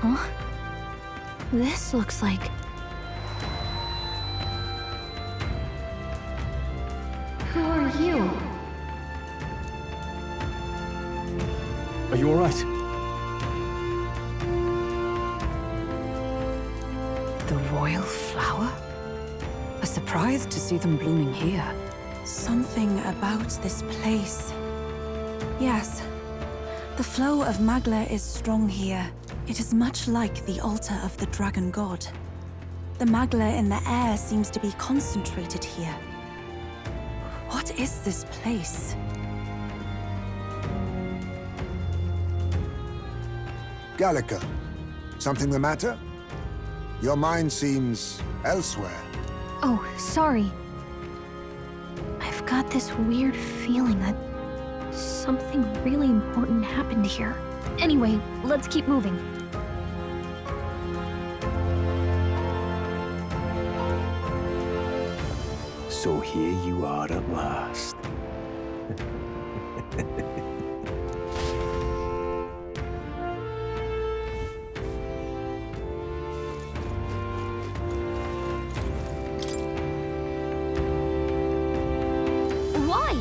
Huh? This looks like... Who are you? Are you all right? The royal flower? A surprise to see them blooming here. Something about this place. Yes. The flow of magla is strong here. It is much like the altar of the dragon god. The magla in the air seems to be concentrated here. What is this place? Gallica, something the matter? Your mind seems elsewhere. Oh, sorry. I've got this weird feeling that something really important happened here. Anyway, let's keep moving. So here you are at last. Why?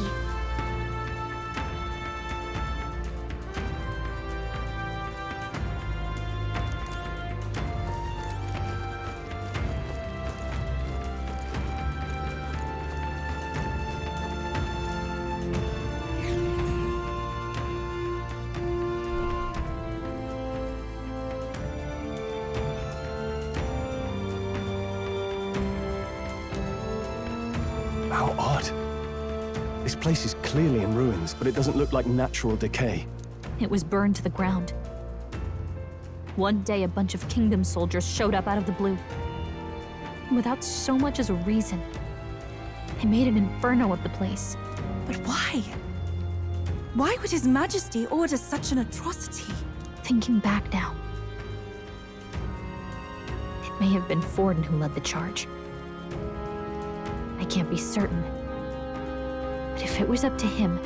How odd. This place is clearly in ruins, but it doesn't look like natural decay. It was burned to the ground. One day, a bunch of kingdom soldiers showed up out of the blue. Without so much as a reason. They made an inferno of the place. But why? Why would His Majesty order such an atrocity? Thinking back now, it may have been Forden who led the charge. I can't be certain. But if it was up to him,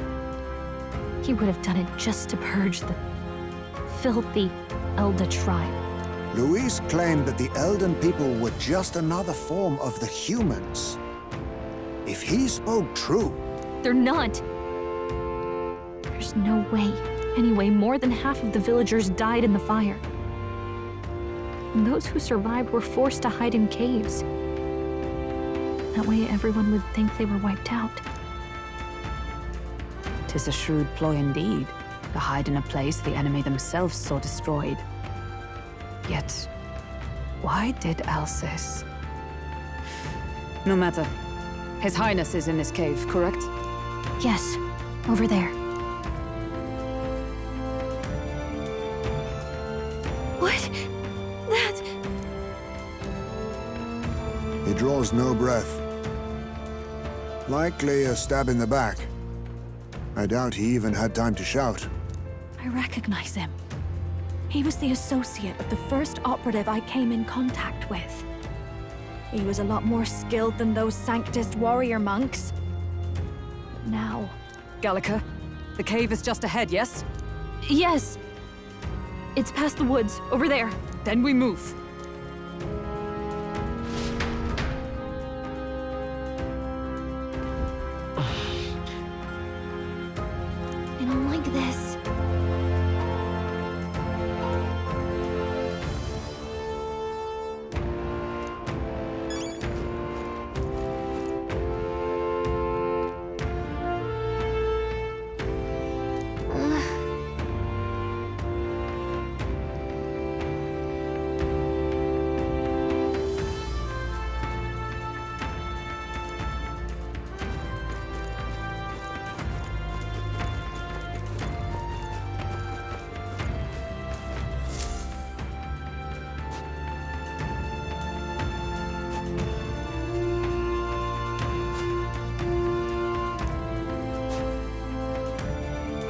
he would have done it just to purge the filthy Elda tribe. Luis claimed that the Elden people were just another form of the humans. If he spoke true... They're not. There's no way. Anyway, more than half of the villagers died in the fire. And those who survived were forced to hide in caves. That way everyone would think they were wiped out. 'Tis a shrewd ploy indeed, to hide in a place the enemy themselves saw destroyed. Yet, why did Alcis? No matter. His Highness is in this cave, correct? Yes, over there. What? That... He draws no breath. Likely a stab in the back. I doubt he even had time to shout. I recognize him. He was the associate of the first operative I came in contact with. He was a lot more skilled than those Sanctist warrior monks. But now... Gallica, the cave is just ahead, yes? Yes! It's past the woods, over there. Then we move. I don't like this.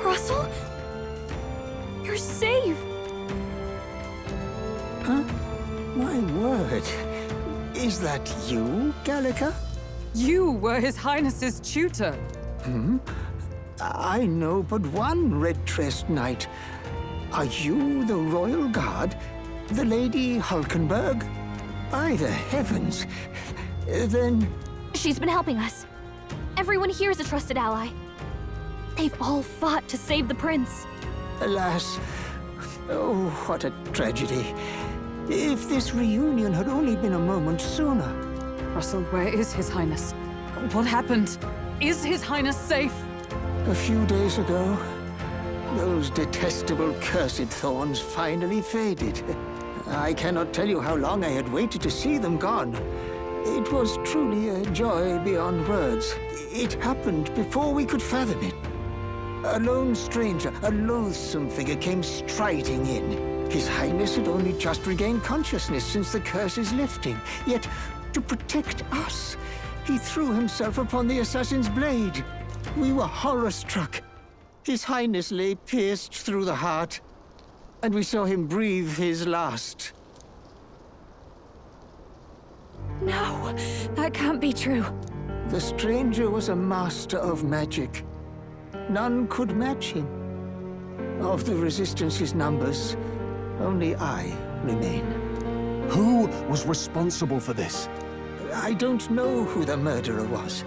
Russell? You're safe! Huh? My word. Is that you, Gallica? You were His Highness's tutor. Hmm? I know but one red-tressed knight. Are you the royal guard? The Lady Hulkenberg? By the heavens. Then... She's been helping us. Everyone here is a trusted ally. They've all fought to save the prince. Alas. Oh, what a tragedy. If this reunion had only been a moment sooner. Russell, where is His Highness? What happened? Is His Highness safe? A few days ago, those detestable cursed thorns finally faded. I cannot tell you how long I had waited to see them gone. It was truly a joy beyond words. It happened before we could fathom it. A lone stranger, a loathsome figure came striding in. His Highness had only just regained consciousness since the curse's lifting. Yet, to protect us, he threw himself upon the assassin's blade. We were horror-struck. His Highness lay pierced through the heart, and we saw him breathe his last. No, that can't be true. The stranger was a master of magic. None could match him. Of the Resistance's numbers, only I remain. Who was responsible for this? I don't know who the murderer was,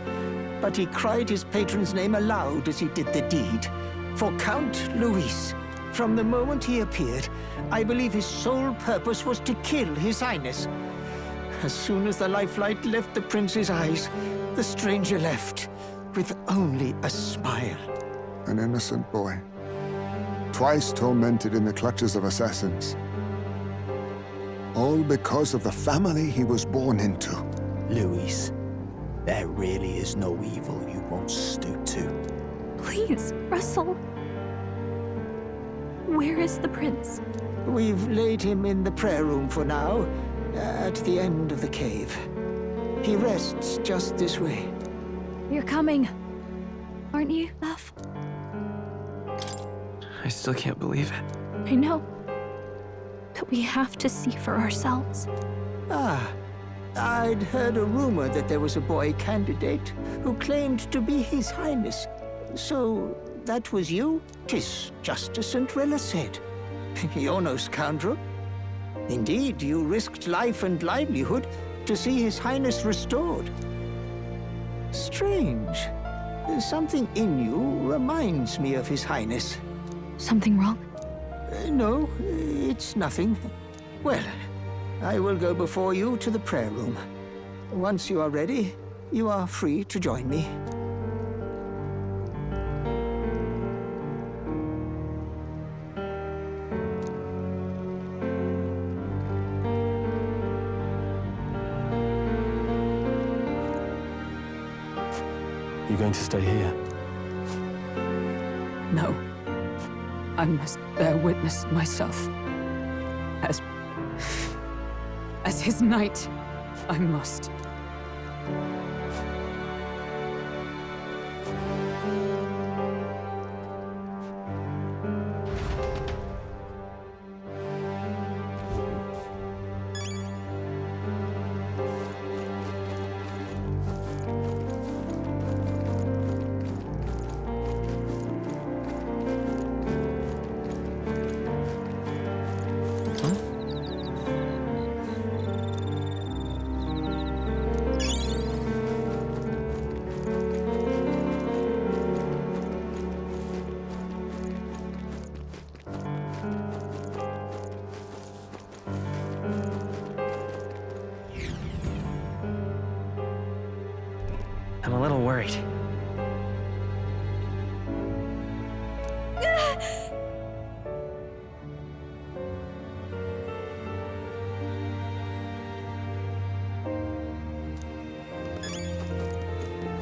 but he cried his patron's name aloud as he did the deed. For Count Luis, from the moment he appeared, I believe his sole purpose was to kill His Highness. As soon as the lifelight left the prince's eyes, the stranger left, with only a smile. An innocent boy, twice tormented in the clutches of assassins. All because of the family he was born into. Luis, there really is no evil you won't stoop to. Please, Russell. Where is the prince? We've laid him in the prayer room for now, at the end of the cave. He rests just this way. You're coming, aren't you, love? I still can't believe it. I know. But we have to see for ourselves. Ah, I'd heard a rumor that there was a boy candidate who claimed to be His Highness. So, that was you? 'Tis just as St. Rilla said. You're no scoundrel. Indeed, you risked life and livelihood to see His Highness restored. Strange. Something in you reminds me of His Highness. Something wrong? No, it's nothing. Well, I will go before you to the prayer room. Once you are ready, you are free to join me. You going to stay here? No. I must bear witness myself. As his knight, I must. I'm a little worried.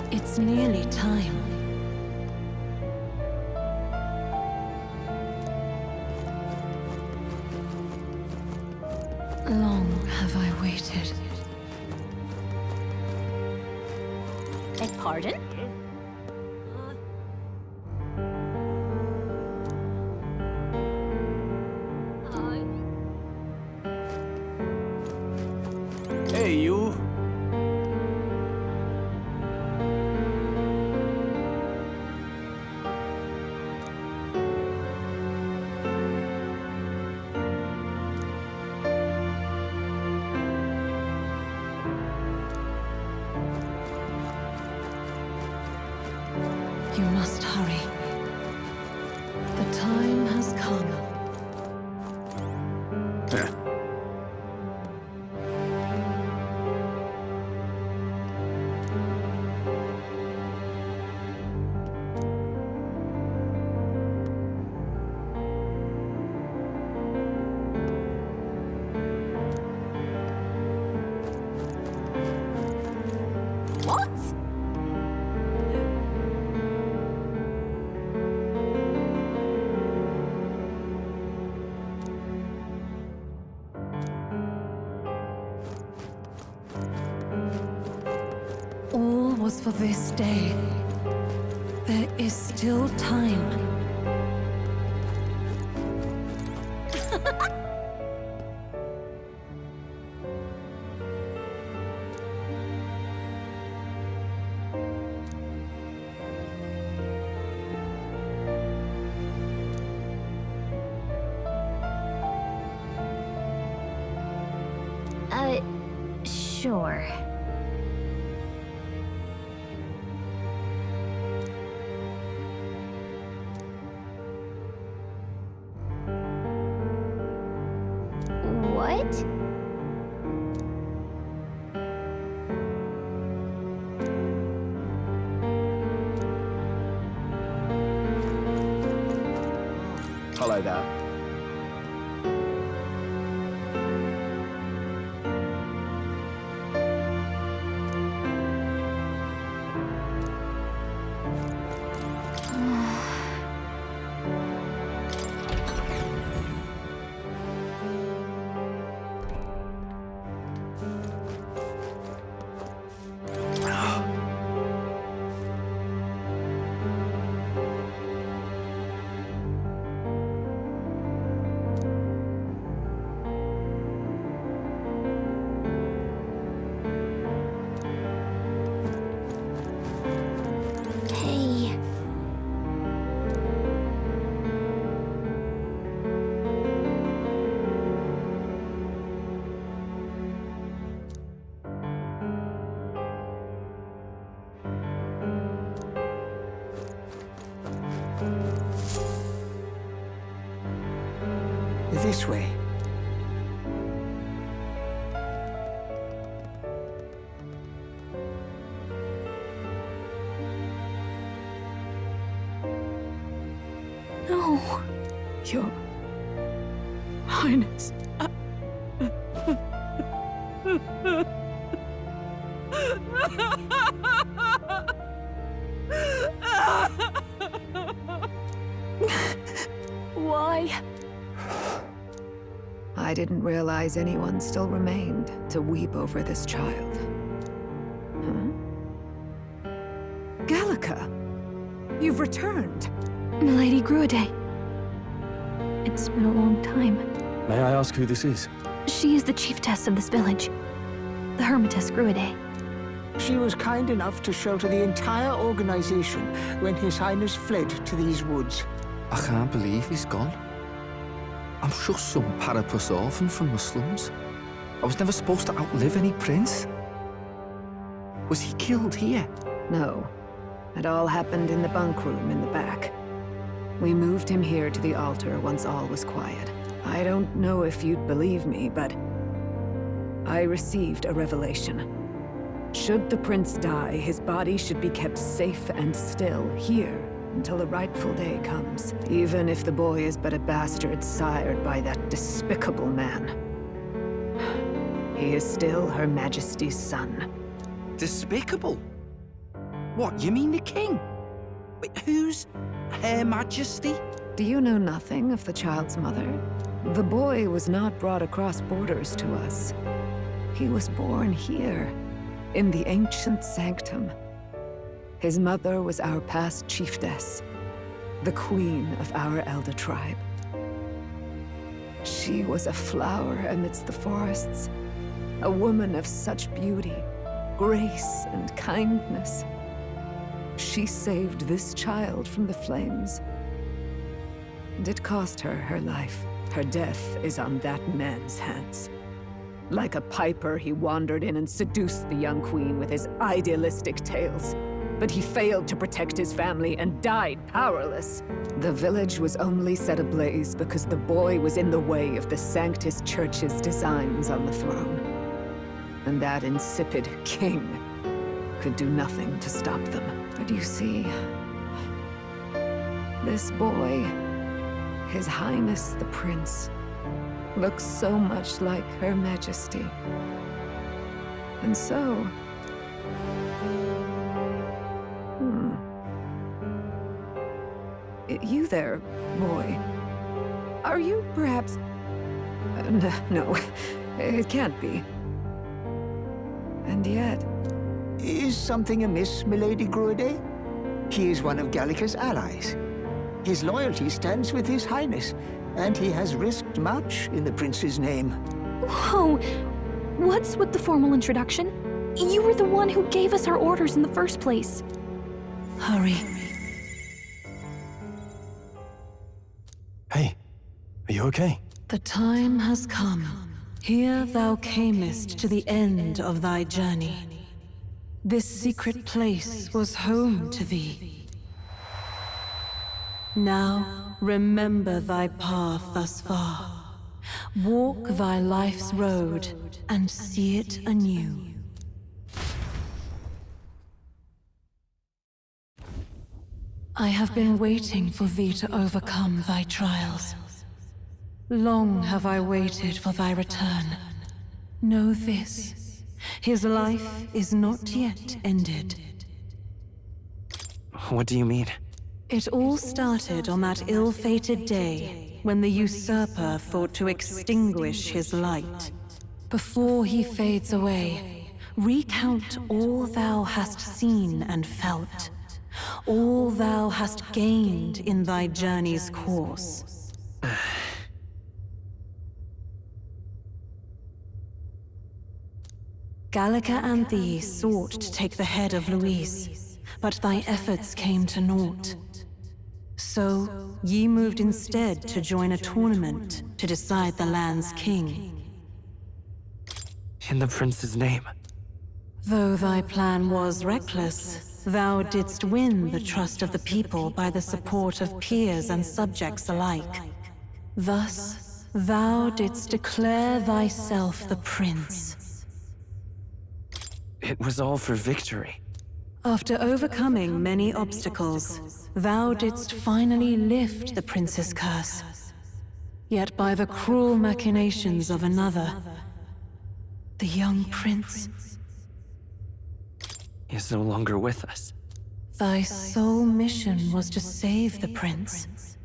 It's nearly time. Long have I waited. Beg pardon? Hey, you! was for this day. There is still time. Sure. What? Hello there. Hey. This way. No. Your Highness. Why? I didn't realize anyone still remained to weep over this child. Huh? Gallica! You've returned! Milady Gruade. It's been a long time. May I ask who this is? She is the chiefess of this village. The Hermitess Gruade. She was kind enough to shelter the entire organization when His Highness fled to these woods. I can't believe he's gone. I'm just some parapus orphan from the slums. I was never supposed to outlive any prince. Was he killed here? No. It all happened in the bunk room in the back. We moved him here to the altar once all was quiet. I don't know if you'd believe me, but I received a revelation. Should the prince die, his body should be kept safe and still here until the rightful day comes, even if the boy is but a bastard sired by that despicable man. He is still Her Majesty's son. Despicable? What, you mean the king? Wait, who's Her Majesty? Do you know nothing of the child's mother? The boy was not brought across borders to us. He was born here, in the Ancient Sanctum. His mother was our past chiefess, the queen of our Elder tribe. She was a flower amidst the forests, a woman of such beauty, grace, and kindness. She saved this child from the flames, and it cost her her life. Her death is on that man's hands. Like a piper, he wandered in and seduced the young queen with his idealistic tales. But he failed to protect his family and died powerless. The village was only set ablaze because the boy was in the way of the Sanctus Church's designs on the throne. And that insipid king could do nothing to stop them. But you see, this boy, His Highness the Prince, looks so much like Her Majesty. And so... You there, boy. Are you perhaps... no, it can't be. And yet, Is something amiss, milady Gruade? He is one of Gallica's allies. His loyalty stands with His Highness, and he has risked much in the prince's name. Whoa! What's with the formal introduction? You were the one who gave us our orders in the first place. Hurry. Hey, are you okay? The time has come. Here thou camest to the end of thy journey. This secret place was home to thee. Now, remember thy path thus far. Walk thy life's road and see it anew. I have been waiting for thee to overcome thy trials. Long have I waited for thy return. Know this, his life is not yet ended. What do you mean? It all started on that ill-fated day when the usurper thought to extinguish his light. Before he fades away, recount all thou hast seen and felt, all thou hast gained in thy journey's course. Gallica and thee sought to take the head of Louise, but thy efforts came to naught. So, ye moved instead to join a tournament to decide the land's king. In the prince's name. Though thy plan was reckless, thou didst win the trust of the people by the support of peers and subjects alike. Thus, thou didst declare thyself the prince. It was all for victory. After overcoming many obstacles, thou didst finally lift the prince's curse. Yet by the cruel machinations of another, the young prince Is no longer with us. Thy sole mission was to save the prince.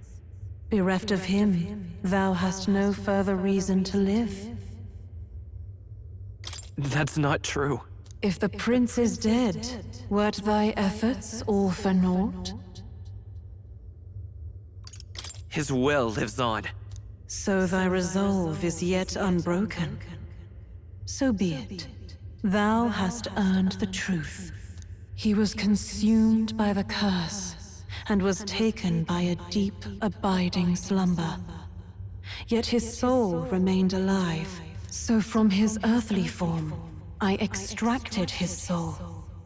Bereft of him, thou hast no further reason to live. That's not true. If the prince is dead, wert thy efforts all for naught? His will lives on. So thy resolve is yet unbroken. So be it. Thou hast earned the truth. He was consumed by the curse, and was taken by a deep, abiding slumber. Yet his soul remained alive, so from his earthly form, I extracted his soul,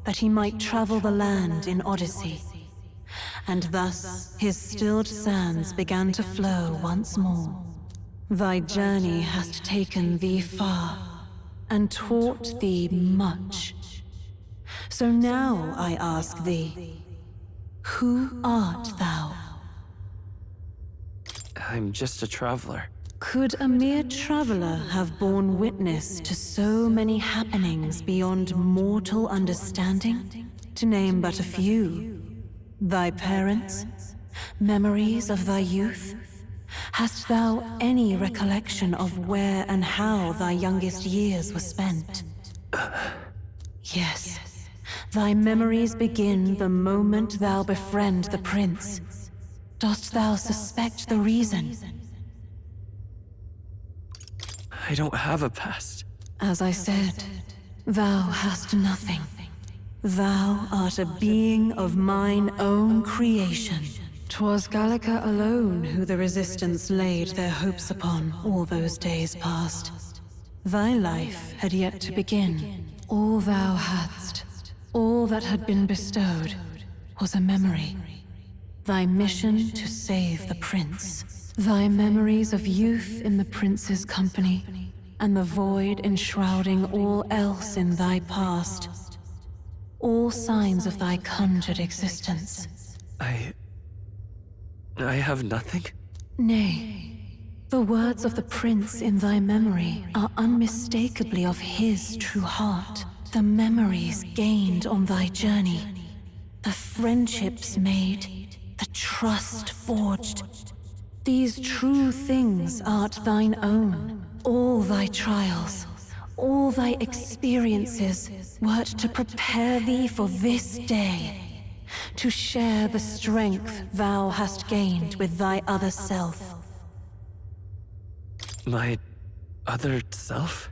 that he might travel the land in Odyssey. And thus, his stilled sands began to flow once more. Thy journey hast taken thee far, and taught thee much. So now I ask thee, who art thou? I'm just a traveler. Could a mere traveler have borne witness to so many happenings beyond mortal understanding? To name but a few. Thy parents? Memories of thy youth? Hast thou any recollection of where and how thy youngest years were spent? Yes. Thy memories begin the moment thou befriend the prince. Dost thou suspect the reason? I don't have a past. As I said, thou hast nothing. Thou art a being of mine own creation. 'Twas Gallica alone who the Resistance laid their hopes upon all those days past. Thy life had yet to begin. All thou hadst, all that had been bestowed, was a memory. Thy mission to save the prince. Thy memories of youth in the prince's company, and the void enshrouding all else in thy past. All signs of thy conjured existence. I have nothing? Nay, the words of the prince in thy memory are unmistakably of his true heart. The memories gained on thy journey, the friendships made, the trust forged. These true things art thine own. All thy trials, all thy experiences wert to prepare thee for this day, to share the strength thou hast gained with thy other self. My other self?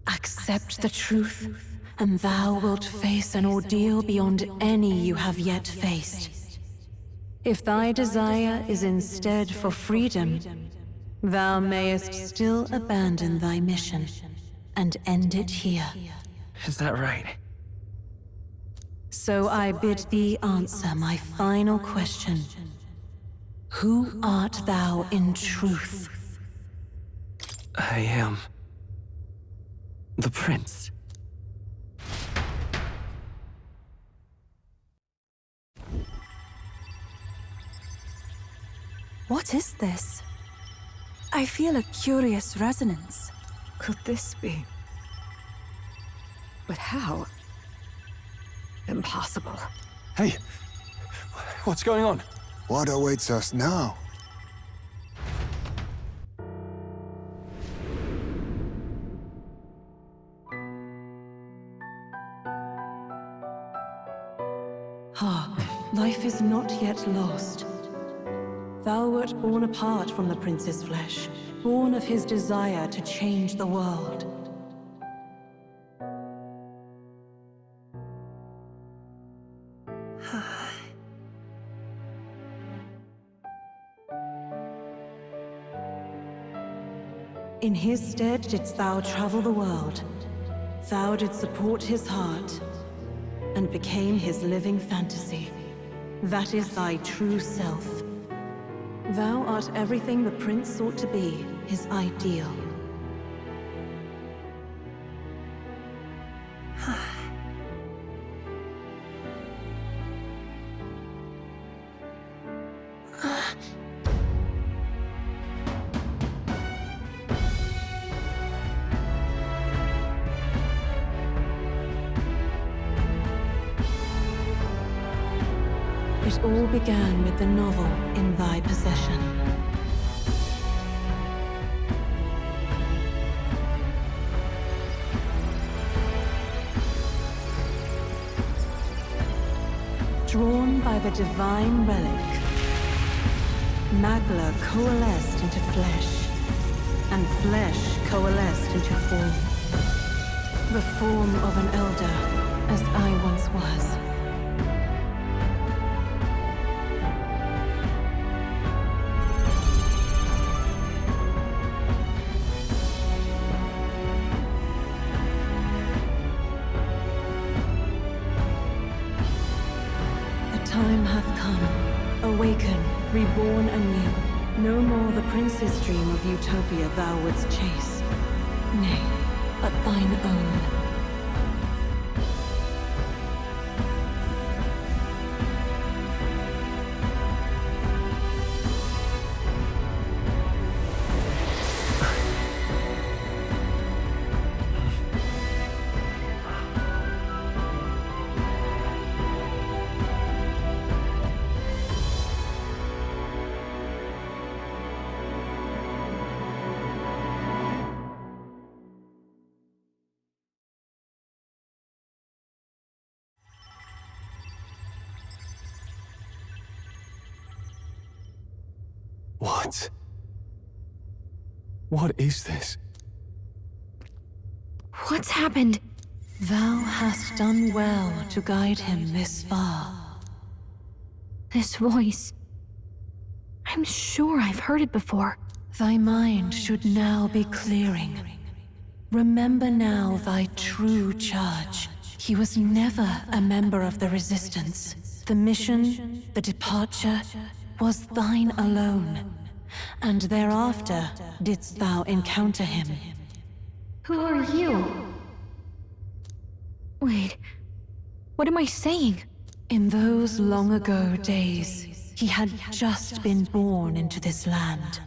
Accept the truth, and thou wilt face an ordeal beyond any you have yet faced. If thy desire is instead for freedom, thou mayest still abandon thy mission and end it here. Is that right? So I bid thee answer my final question. Who art thou in truth? I am the prince. What is this? I feel a curious resonance. Could this be? But how? Impossible. Hey, what's going on? What awaits us now? Hark, life is not yet lost. Thou wert born apart from the prince's flesh, born of his desire to change the world. In his stead didst thou travel the world. Thou didst support his heart, and became his living fantasy. That is thy true self. Thou art everything the prince sought to be, his ideal. It all began with the novel in thy possession. Drawn by the divine relic, Magla coalesced into flesh, and flesh coalesced into form. The form of an elder, as I once was. Time hath come. Awaken, reborn anew. No more the prince's dream of utopia thou wouldst chase. Nay, but thine own. What? What is this? What's happened? Thou hast done well to guide him this far. This voice. I'm sure I've heard it before. Thy mind should now be clearing. Remember now thy true charge. He was never a member of the Resistance. The mission, the departure, was thine alone. And thereafter didst thou encounter him. Who are you? Wait, what am I saying? In those long ago days, He had just been born into this land.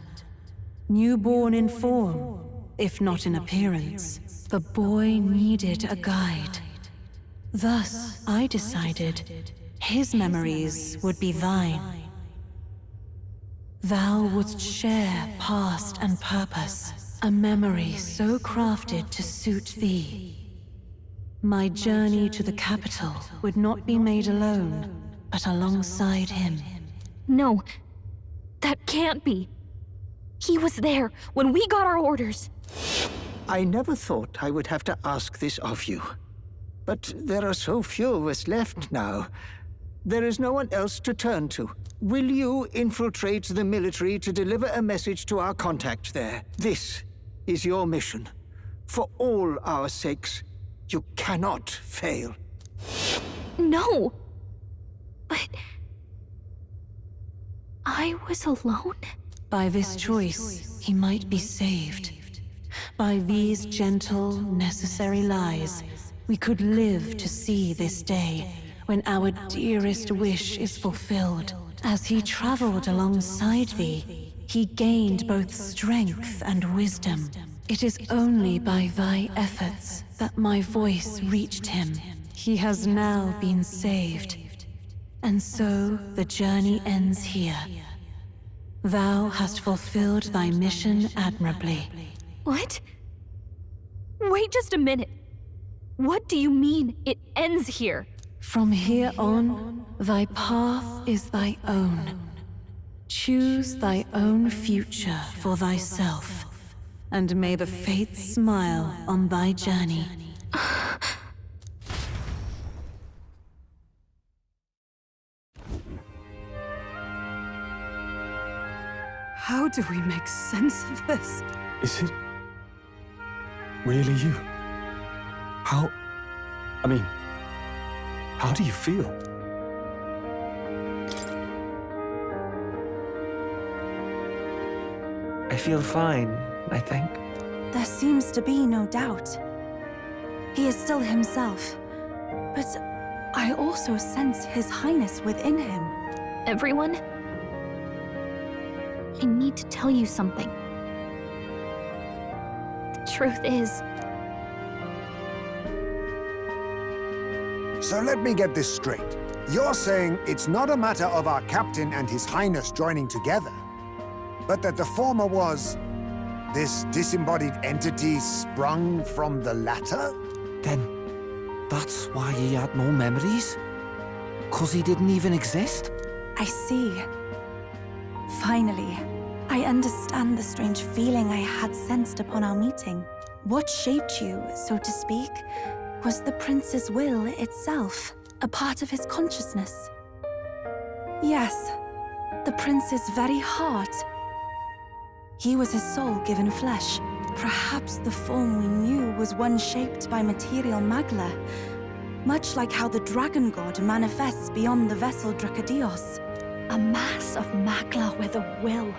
Newborn in form, if not in appearance. The boy needed a guide. Thus, I decided his memories would be thine. Thou wouldst share past and purpose, a memory so crafted to suit thee. My journey to the capital would not be made alone, but alongside him. No, that can't be. He was there when we got our orders. I never thought I would have to ask this of you. But there are so few of us left now. There is no one else to turn to. Will you infiltrate the military to deliver a message to our contact there? This is your mission. For all our sakes, you cannot fail. No! But... I was alone? By this choice, he might be saved. By these gentle, necessary lies, we could live to see this day when our dearest wish is fulfilled. As he traveled alongside thee, he gained both strength and wisdom. It is only by thy efforts that my voice reached him. He has now been saved. And so the journey ends here. Thou hast fulfilled thy mission admirably. What? Wait just a minute. What do you mean, it ends here? From here on, thy path is thy own. Choose thy own future for thyself, and may the fates smile on thy journey. How do we make sense of this? Is it really you? How do you feel? I feel fine, I think. There seems to be no doubt. He is still himself, but I also sense His Highness within him. Everyone? I need to tell you something. The truth is... So let me get this straight. You're saying it's not a matter of our captain and His Highness joining together, but that the former was this disembodied entity sprung from the latter? Then that's why he had no memories? 'Cause he didn't even exist? I see. Finally, I understand the strange feeling I had sensed upon our meeting. What shaped you, so to speak, was the prince's will itself, a part of his consciousness. Yes, the prince's very heart. He was his soul given flesh. Perhaps the form we knew was one shaped by material magla, much like how the dragon god manifests beyond the vessel Drakadios. A mass of magla with a will.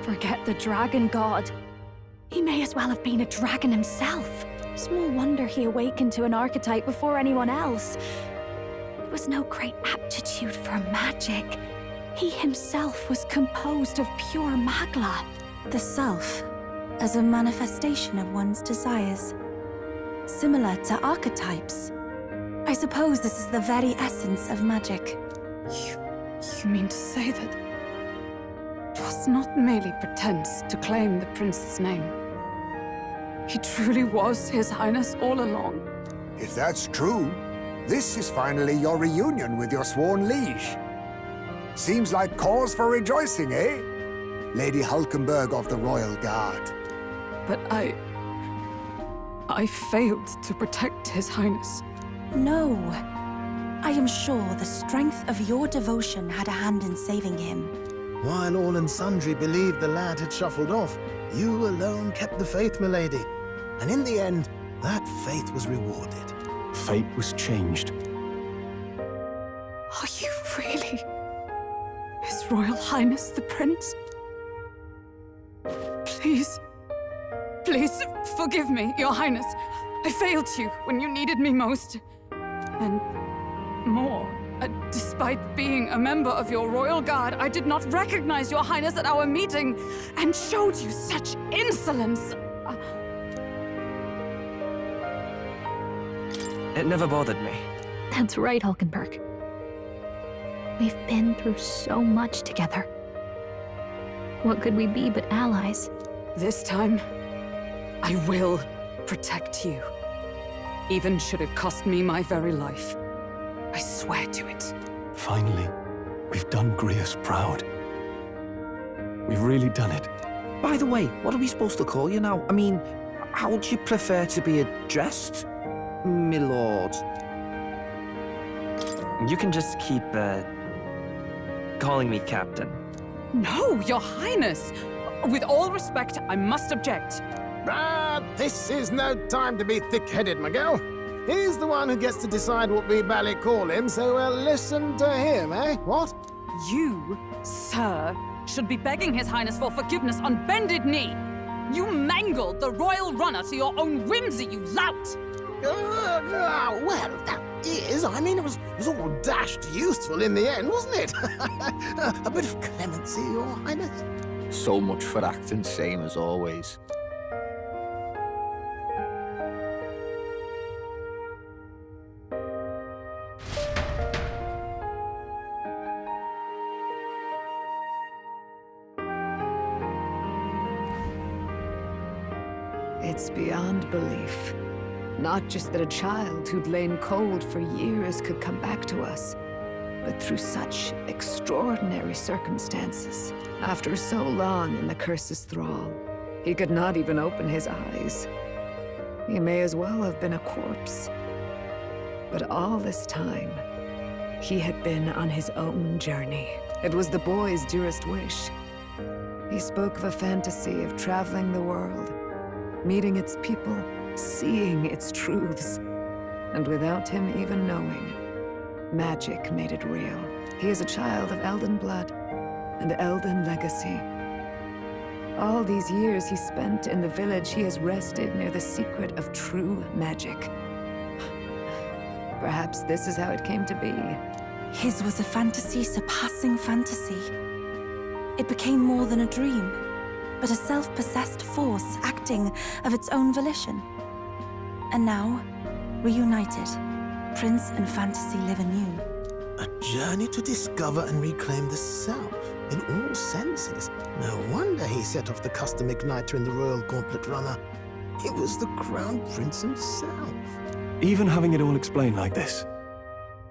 Forget the dragon god. He may as well have been a dragon himself. Small wonder he awakened to an archetype before anyone else. It was no great aptitude for magic. He himself was composed of pure magla. The self, as a manifestation of one's desires. Similar to archetypes. I suppose this is the very essence of magic. You mean to say that it was not merely pretense to claim the prince's name? He truly was His Highness all along. If that's true, this is finally your reunion with your sworn liege. Seems like cause for rejoicing, eh? Lady Hulkenberg of the Royal Guard. But I failed to protect His Highness. No. I am sure the strength of your devotion had a hand in saving him. While all and sundry believed the lad had shuffled off, you alone kept the faith, milady. And in the end, that faith was rewarded. Fate was changed. Are you really His Royal Highness the Prince? Please, please forgive me, Your Highness. I failed you when you needed me most. And more, despite despite being a member of your royal guard, I did not recognize your highness at our meeting and showed you such insolence. It never bothered me. That's right, Hulkenberg. We've been through so much together. What could we be but allies? This time, I will protect you. Even should it cost me my very life. I swear to it. Finally, we've done Grius proud. We've really done it. By the way, what are we supposed to call you now? I mean, how would you prefer to be addressed, my lord? You can just keep, calling me Captain. No, your highness! With all respect, I must object. This is no time to be thick-headed, Miguel. He's the one who gets to decide what we ballet call him, so listen to him, eh? What? You, sir, should be begging His Highness for forgiveness on bended knee. You mangled the royal runner to your own whimsy, you lout! Well, that is, I mean, it was all dashed useful in the end, wasn't it? A bit of clemency, Your Highness. So much for acting same as always. It's beyond belief. Not just that a child who'd lain cold for years could come back to us, but through such extraordinary circumstances. After so long in the curse's thrall, he could not even open his eyes. He may as well have been a corpse. But all this time, he had been on his own journey. It was the boy's dearest wish. He spoke of a fantasy of traveling the world, meeting its people, seeing its truths. And without him even knowing, magic made it real. He is a child of Eldan blood and Eldan legacy. All these years he spent in the village, he has rested near the secret of true magic. Perhaps this is how it came to be. His was a fantasy surpassing fantasy. It became more than a dream, but a self-possessed force acting of its own volition. And now, reunited, Prince and fantasy live anew. A journey to discover and reclaim the self, in all senses. No wonder he set off the custom igniter in the Royal Gauntlet Runner. It was the Crown Prince himself. Even having it all explained like this,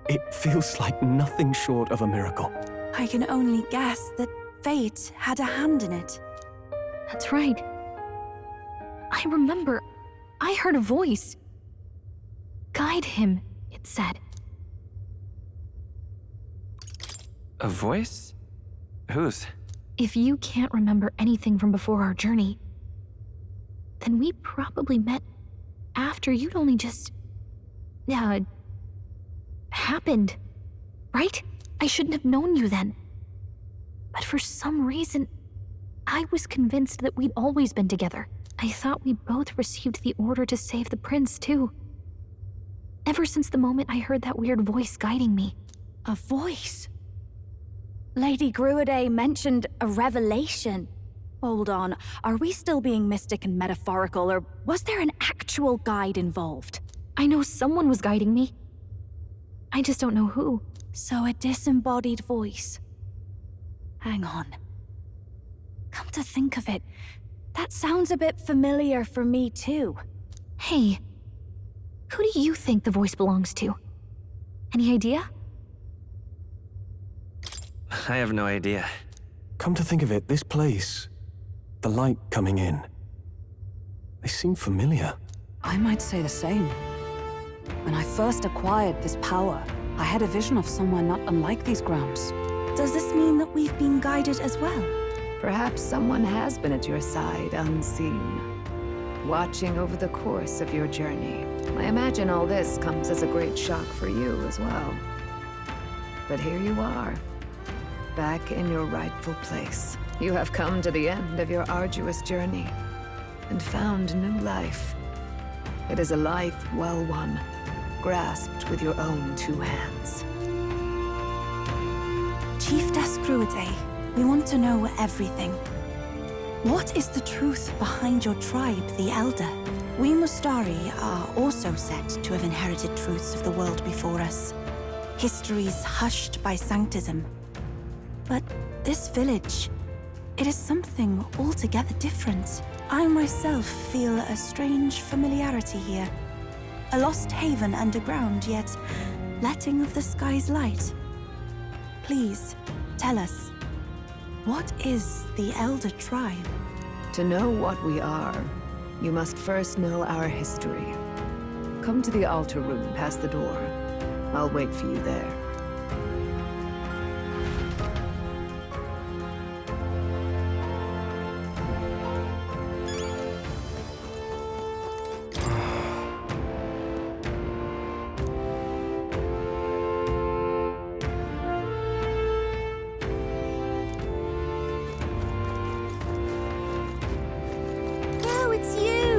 it feels like nothing short of a miracle. I can only guess that fate had a hand in it. That's right. I remember, I heard a voice. Guide him, it said. A voice? Whose? If you can't remember anything from before our journey, then we probably met after you'd only just... happened, right? I shouldn't have known you then. But for some reason, I was convinced that we'd always been together. I thought we both received the order to save the prince, too. Ever since the moment I heard that weird voice guiding me. A voice? Lady Gruaday mentioned a revelation. Hold on, are we still being mystic and metaphorical, or was there an actual guide involved? I know someone was guiding me. I just don't know who. So a disembodied voice. Hang on. Come to think of it, that sounds a bit familiar for me too. Hey, who do you think the voice belongs to? Any idea? I have no idea. Come to think of it, this place, the light coming in, they seem familiar. I might say the same. When I first acquired this power, I had a vision of somewhere not unlike these grounds. Does this mean that we've been guided as well? Perhaps someone has been at your side unseen, watching over the course of your journey. I imagine all this comes as a great shock for you as well. But here you are, back in your rightful place. You have come to the end of your arduous journey and found new life. It is a life well won, grasped with your own two hands. Chief Descruidae, we want to know everything. What is the truth behind your tribe, the Elder? We Mustari are also said to have inherited truths of the world before us. Histories hushed by sanctism. But this village, it is something altogether different. I myself feel a strange familiarity here. A lost haven underground, yet letting of the sky's light. Please, tell us, what is the Elder tribe? To know what we are, you must first know our history. Come to the altar room past the door. I'll wait for you there. Oh, it's you!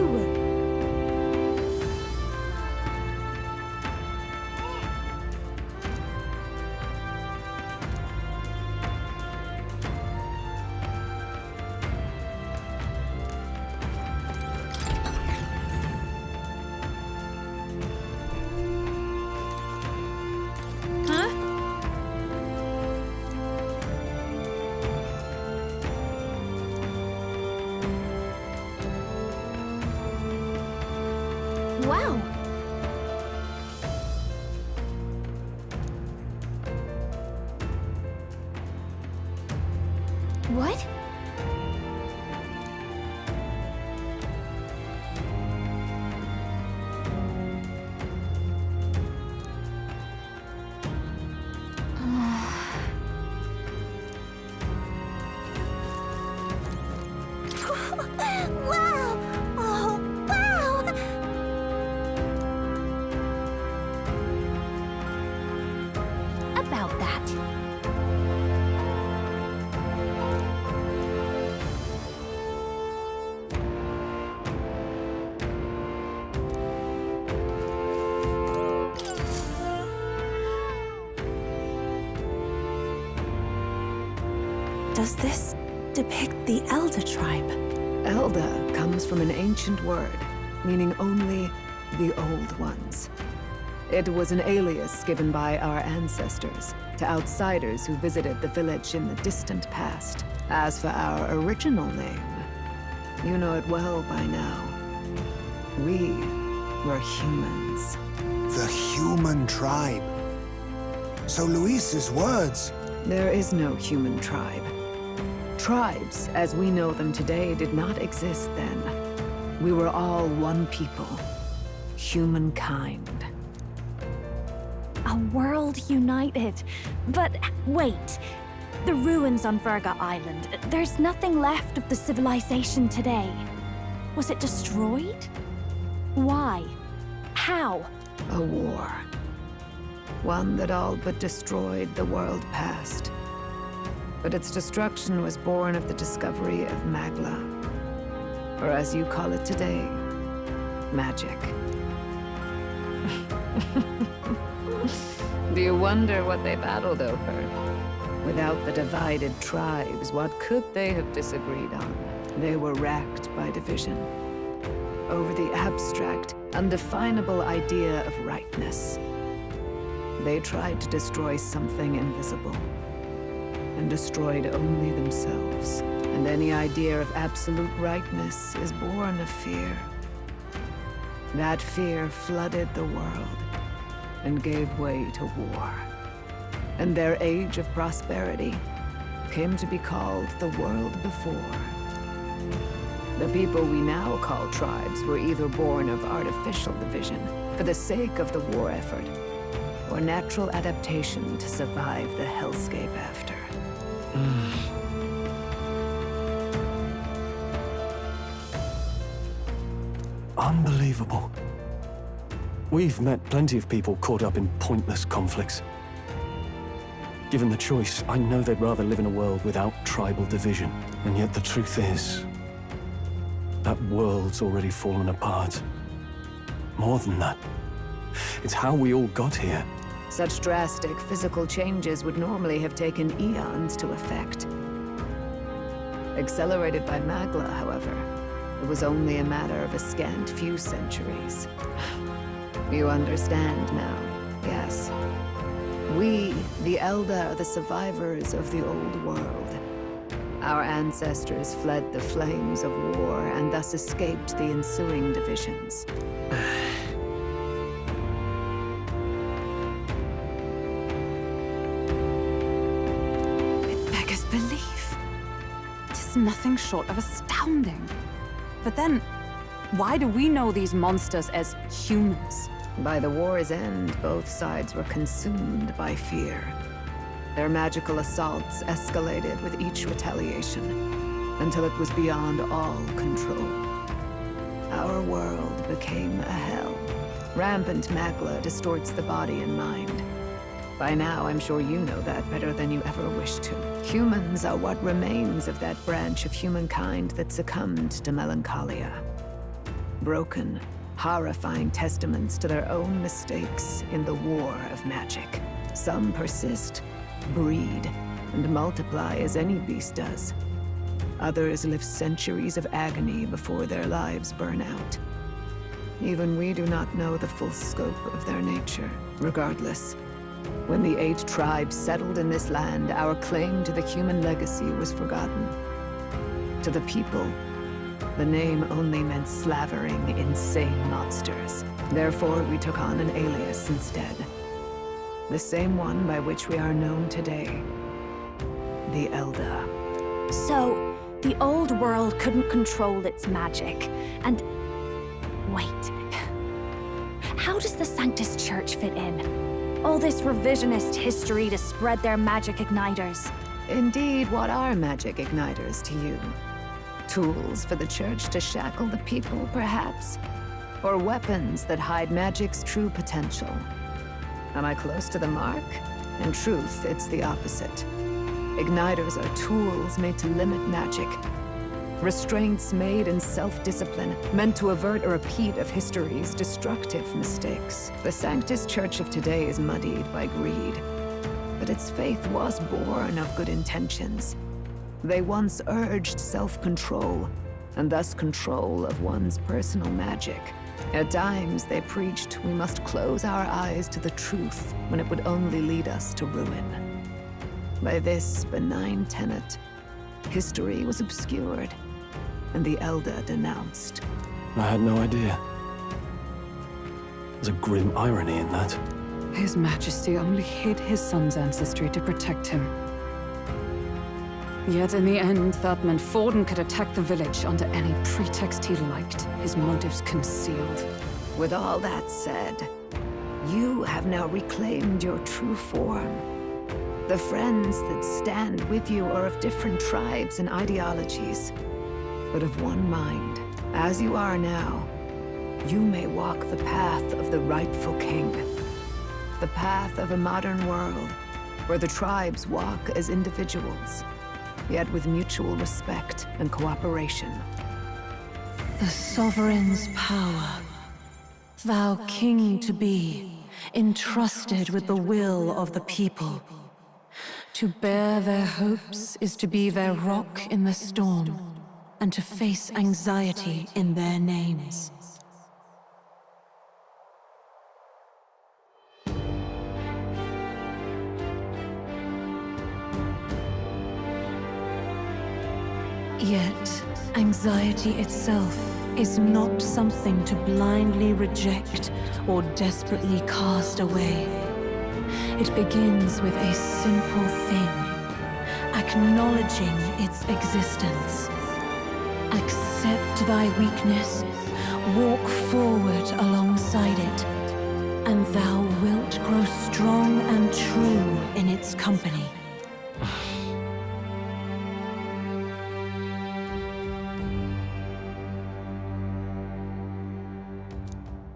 Huh? Wow. What? Wow! Oh, wow! About that. Does this depict the Elder tribe? Elda comes from an ancient word, meaning only the old ones. It was an alias given by our ancestors to outsiders who visited the village in the distant past. As for our original name, you know it well by now. We were humans. The human tribe. So Luis's words... There is no human tribe. Tribes, as we know them today, did not exist then. We were all one people. Humankind. A world united. But wait. The ruins on Virga Island. There's nothing left of the civilization today. Was it destroyed? Why? How? A war. One that all but destroyed the world past. But its destruction was born of the discovery of Magla. Or as you call it today, magic. Do you wonder what they battled over? Without the divided tribes, what could they have disagreed on? They were racked by division. Over the abstract, undefinable idea of rightness. They tried to destroy something invisible, and destroyed only themselves. And any idea of absolute rightness is born of fear. That fear flooded the world, and gave way to war. And their age of prosperity came to be called the world before. The people we now call tribes were either born of artificial division for the sake of the war effort, or natural adaptation to survive the hellscape after. Unbelievable. We've met plenty of people caught up in pointless conflicts. Given the choice, I know they'd rather live in a world without tribal division. And yet the truth is, that world's already fallen apart. More than that, it's how we all got here. Such drastic physical changes would normally have taken eons to effect. Accelerated by Magla, however, it was only a matter of a scant few centuries. You understand now, yes. We, the Elda, are the survivors of the old world. Our ancestors fled the flames of war and thus escaped the ensuing divisions. It beggars belief. It is nothing short of astounding. But then, why do we know these monsters as humans? By the war's end, both sides were consumed by fear. Their magical assaults escalated with each retaliation, until it was beyond all control. Our world became a hell. Rampant Magla distorts the body and mind. By now, I'm sure you know that better than you ever wished to. Humans are what remains of that branch of humankind that succumbed to melancholia. Broken, horrifying testaments to their own mistakes in the war of magic. Some persist, breed, and multiply as any beast does. Others live centuries of agony before their lives burn out. Even we do not know the full scope of their nature. Regardless, when the 8 tribes settled in this land, our claim to the human legacy was forgotten. To the people, the name only meant slavering, insane monsters. Therefore, we took on an alias instead. The same one by which we are known today. The Elda. So, the old world couldn't control its magic, and... Wait. How does the Sanctus Church fit in? All this revisionist history to spread their magic igniters. Indeed, what are magic igniters to you? Tools for the Church to shackle the people, perhaps? Or weapons that hide magic's true potential? Am I close to the mark? In truth, it's the opposite. Igniters are tools made to limit magic. Restraints made in self-discipline, meant to avert a repeat of history's destructive mistakes. The Sanctus Church of today is muddied by greed, but its faith was born of good intentions. They once urged self-control, and thus control of one's personal magic. At times, they preached we must close our eyes to the truth when it would only lead us to ruin. By this benign tenet, history was obscured, and the Elda denounced. I had no idea. There's a grim irony in that. His Majesty only hid his son's ancestry to protect him. Yet in the end, that meant Forden could attack the village under any pretext he liked, his motives concealed. With all that said, you have now reclaimed your true form. The friends that stand with you are of different tribes and ideologies, but of one mind. As you are now, you may walk the path of the rightful king. The path of a modern world, where the tribes walk as individuals, yet with mutual respect and cooperation. The sovereign's power, thou king to be, entrusted with the will of the people. To bear their hopes is to be their rock in the storm, and to face anxiety in their names. Yet, anxiety itself is not something to blindly reject or desperately cast away. It begins with a simple thing, acknowledging its existence. Accept thy weakness, walk forward alongside it, and thou wilt grow strong and true in its company.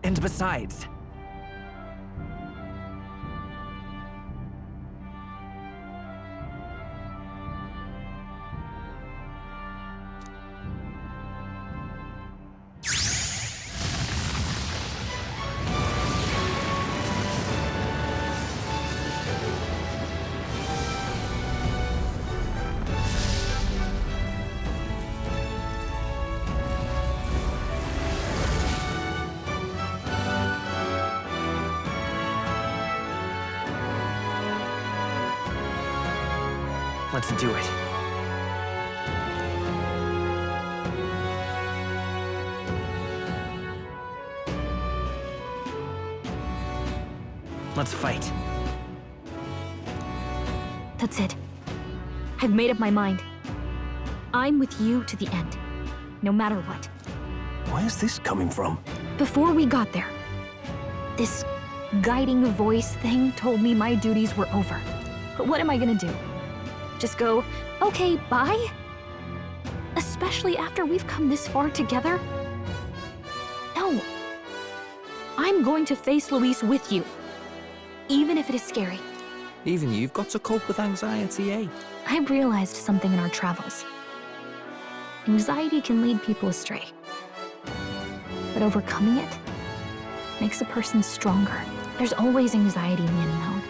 And besides, Let's do it. Let's fight. That's it. I've made up my mind. I'm with you to the end, no matter what. Where's this coming from? Before we got there, this guiding voice thing told me my duties were over. But what am I gonna do? Just go, okay, bye? Especially after we've come this far together? No. I'm going to face Luis with you, even if it is scary. Even you've got to cope with anxiety, eh? I realized something in our travels. Anxiety can lead people astray. But overcoming it makes a person stronger. There's always anxiety in the unknown.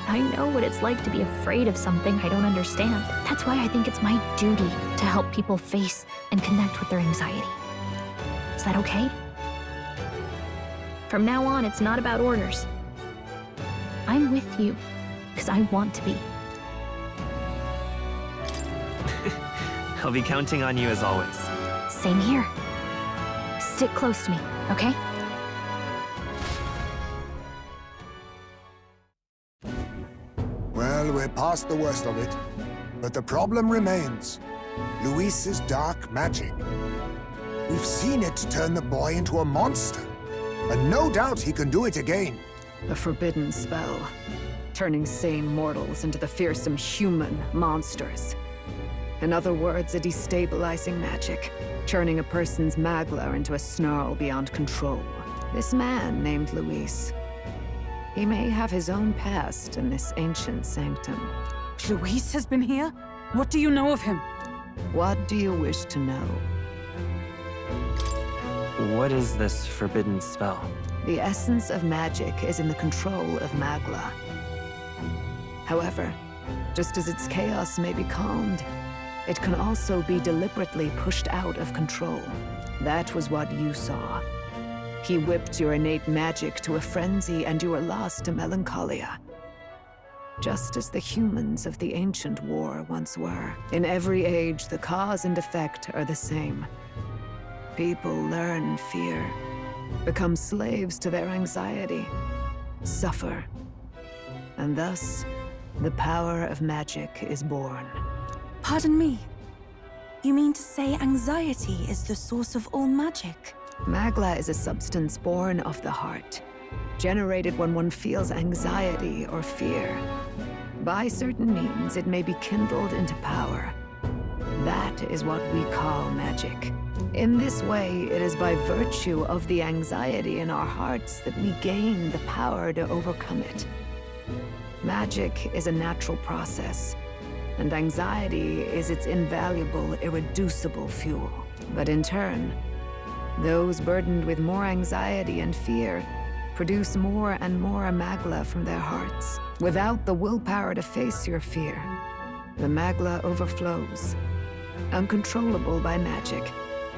I know what it's like to be afraid of something I don't understand. That's why I think it's my duty to help people face and connect with their anxiety. Is that okay? From now on, it's not about orders. I'm with you, because I want to be. I'll be counting on you as always. Same here. Stick close to me, okay? Well, we're past the worst of it. But the problem remains. Luis's dark magic. We've seen it turn the boy into a monster. And no doubt he can do it again. A forbidden spell, turning sane mortals into the fearsome human monsters. In other words, a destabilizing magic, turning a person's magla into a snarl beyond control. This man named Luis, he may have his own past in this ancient sanctum. Luis has been here? What do you know of him? What do you wish to know? What is this forbidden spell? The essence of magic is in the control of magla. However, just as its chaos may be calmed, it can also be deliberately pushed out of control. That was what you saw. He whipped your innate magic to a frenzy and you were lost to melancholia. Just as the humans of the ancient war once were. In every age, the cause and effect are the same. People learn fear, become slaves to their anxiety, suffer, and thus, the power of magic is born. Pardon me. You mean to say anxiety is the source of all magic? Magla is a substance born of the heart, generated when one feels anxiety or fear. By certain means, it may be kindled into power. That is what we call magic. In this way, it is by virtue of the anxiety in our hearts that we gain the power to overcome it. Magic is a natural process, and anxiety is its invaluable, irreducible fuel. But in turn, those burdened with more anxiety and fear produce more and more magla from their hearts. Without the willpower to face your fear, the magla overflows. Uncontrollable by magic,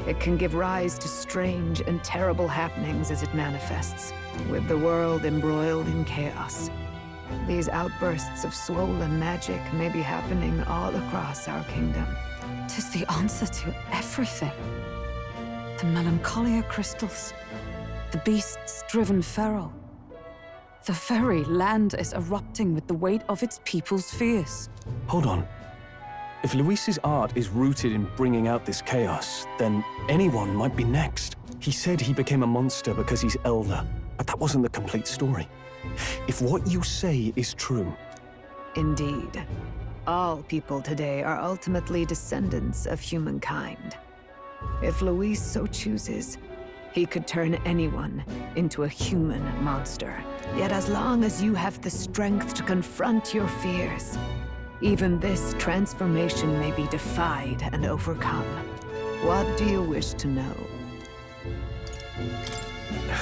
it can give rise to strange and terrible happenings as it manifests, with the world embroiled in chaos. These outbursts of swollen magic may be happening all across our kingdom. 'Tis the answer to everything. The melancholia crystals, the beasts driven feral. The very land is erupting with the weight of its people's fears. Hold on. If Luis's art is rooted in bringing out this chaos, then anyone might be next. He said he became a monster because he's elder, but that wasn't the complete story. If what you say is true... Indeed. All people today are ultimately descendants of humankind. If Luis so chooses, he could turn anyone into a human monster. Yet as long as you have the strength to confront your fears, even this transformation may be defied and overcome. What do you wish to know?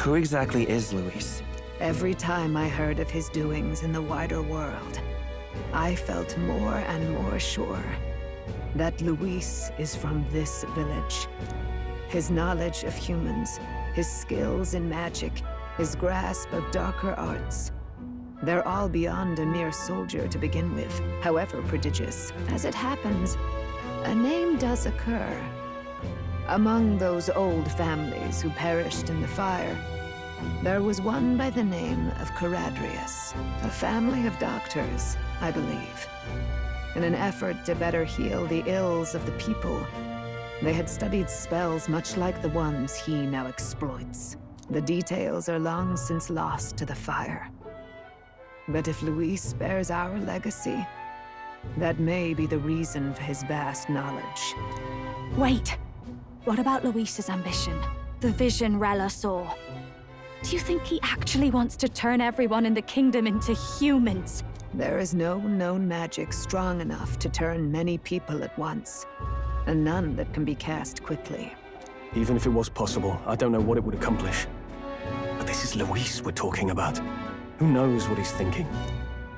Who exactly is Luis? Every time I heard of his doings in the wider world, I felt more and more sure that Luis is from this village. His knowledge of humans, his skills in magic, his grasp of darker arts, They're all beyond a mere soldier to begin with, however prodigious. As it happens, a name does occur. Among those old families who perished in the fire, there was one by the name of Caradrius, a family of doctors, I believe. In an effort to better heal the ills of the people, they had studied spells much like the ones he now exploits. The details are long since lost to the fire. But if Luis bears our legacy, that may be the reason for his vast knowledge. Wait! What about Luis's ambition? The vision Rella saw? Do you think he actually wants to turn everyone in the kingdom into humans? There is no known magic strong enough to turn many people at once, and none that can be cast quickly. Even if it was possible, I don't know what it would accomplish. But this is Luis we're talking about. Who knows what he's thinking?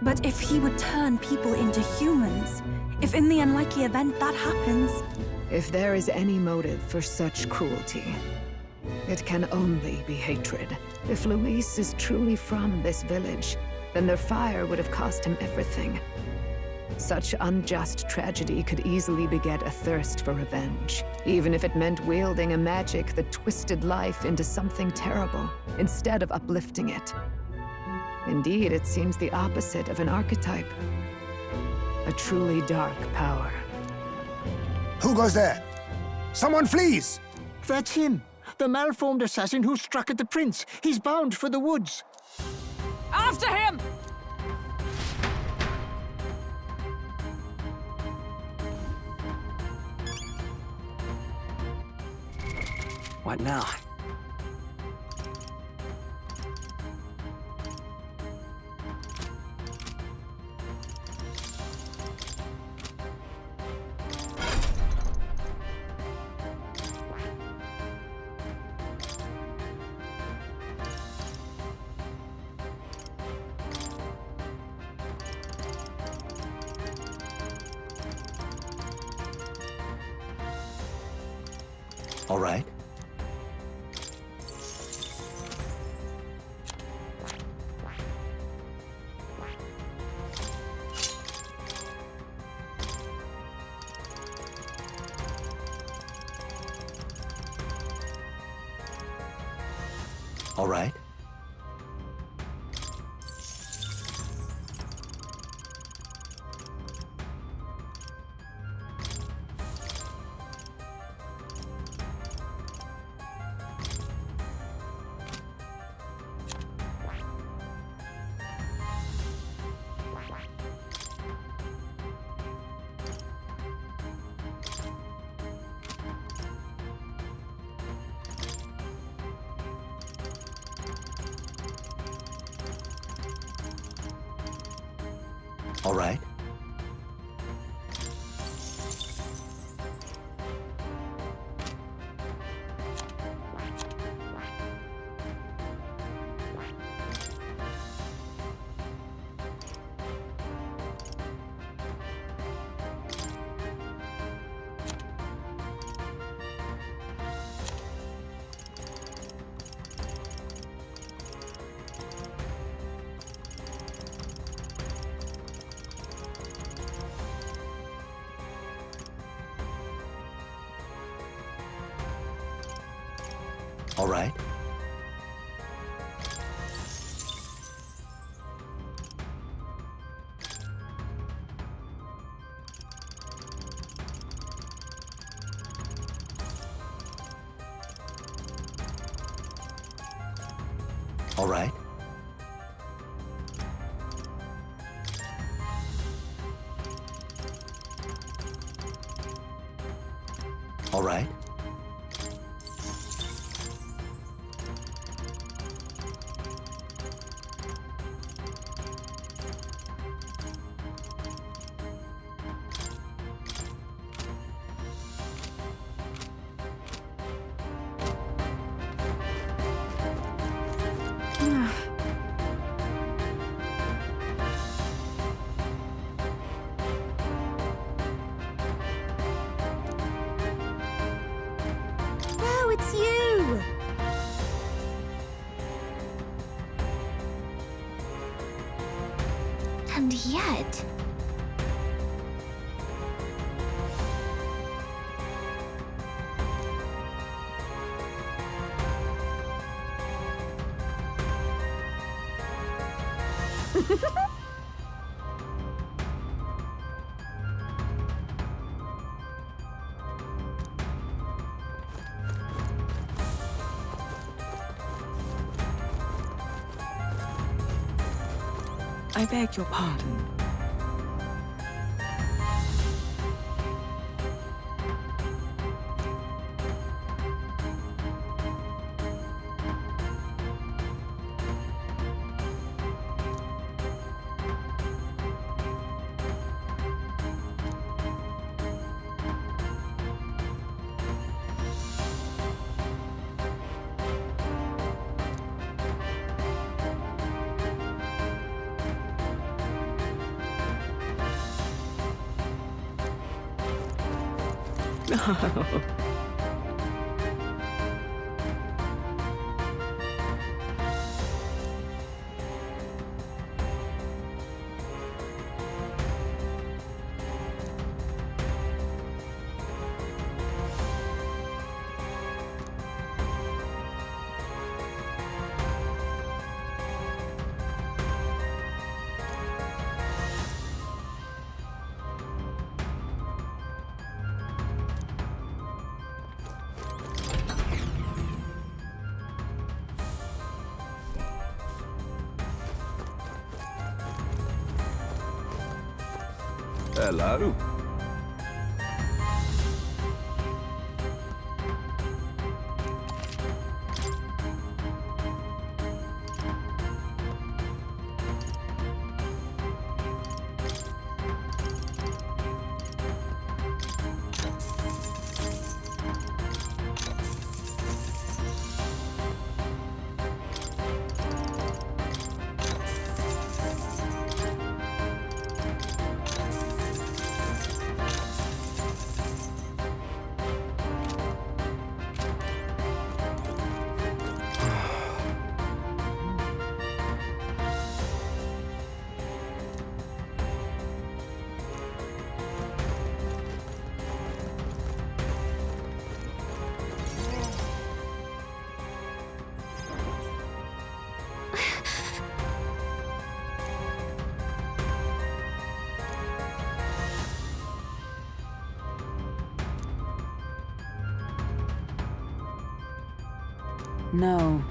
But if he would turn people into humans, if in the unlikely event that happens... If there is any motive for such cruelty, it can only be hatred. If Luis is truly from this village, then their fire would have cost him everything. Such unjust tragedy could easily beget a thirst for revenge, even if it meant wielding a magic that twisted life into something terrible, instead of uplifting it. Indeed, it seems the opposite of an archetype. A truly dark power. Who goes there? Someone flees! That's him! The malformed assassin who struck at the prince. He's bound for the woods. After him! What now? All right. All right. All right. All right. All right. All right. yet. I beg your pardon. Hello. No.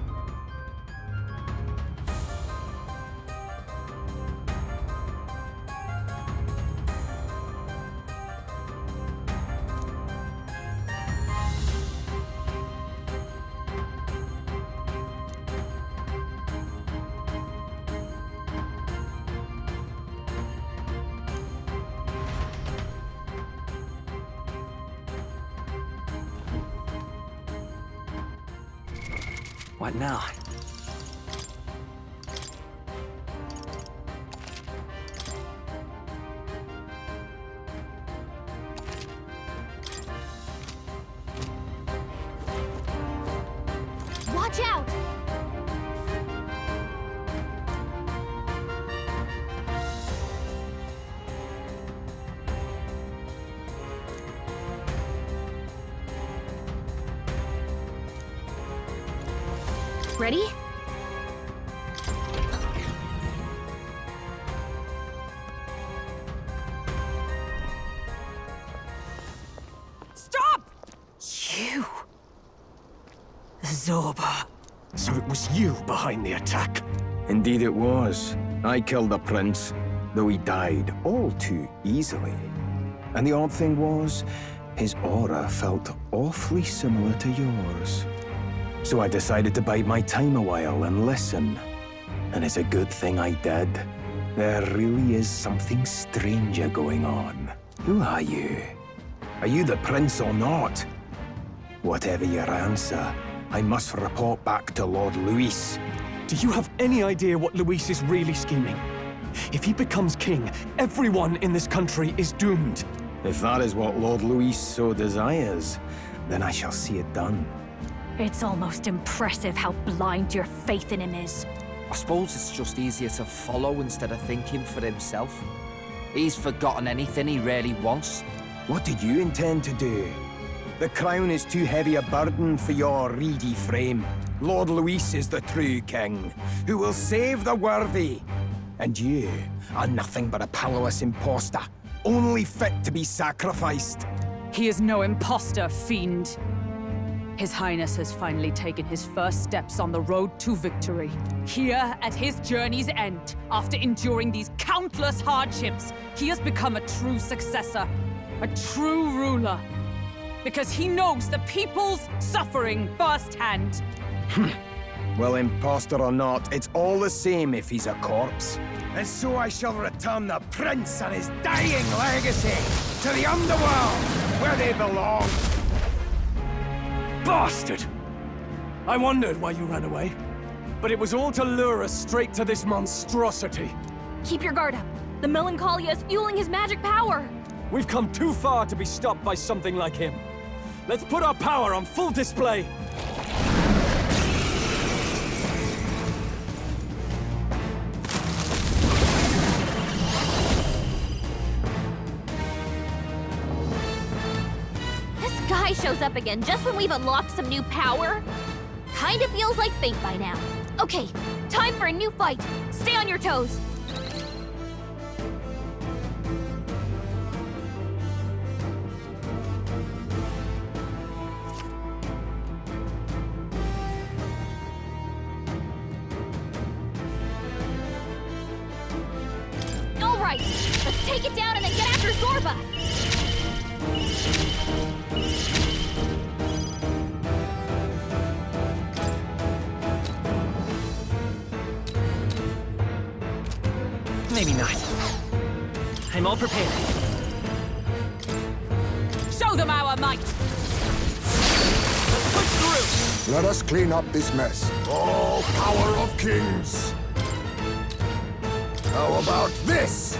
What now? Watch out! Ready? Stop! You. Zorba. So it was you behind the attack? Indeed it was. I killed the prince, though he died all too easily. And the odd thing was, his aura felt awfully similar to yours. So I decided to bide my time a while and listen. And it's a good thing I did. There really is something stranger going on. Who are you? Are you the prince or not? Whatever your answer, I must report back to Lord Luis. Do you have any idea what Luis is really scheming? If he becomes king, everyone in this country is doomed. If that is what Lord Luis so desires, then I shall see it done. It's almost impressive how blind your faith in him is. I suppose it's just easier to follow instead of thinking for himself. He's forgotten anything he really wants. What did you intend to do? The crown is too heavy a burden for your reedy frame. Lord Luis is the true king, who will save the worthy. And you are nothing but a powerless imposter, only fit to be sacrificed. He is no imposter, fiend. His Highness has finally taken his first steps on the road to victory. Here, at his journey's end, after enduring these countless hardships, he has become a true successor, a true ruler. Because he knows the people's suffering firsthand. Well, imposter or not, it's all the same if he's a corpse. And so I shall return the prince and his dying legacy to the underworld, where they belong. Bastard! I wondered why you ran away, but it was all to lure us straight to this monstrosity. Keep your guard up. The Melancholia is fueling his magic power. We've come too far to be stopped by something like him. Let's put our power on full display. This guy shows up again just when we've unlocked some new power. Kinda feels like fate by now. Okay, time for a new fight. Stay on your toes. Alright, let's take it down and then get after Zorba! Maybe not. I'm all prepared. Show them our might! Let's push through! Let us clean up this mess. Oh, power of kings! How about this?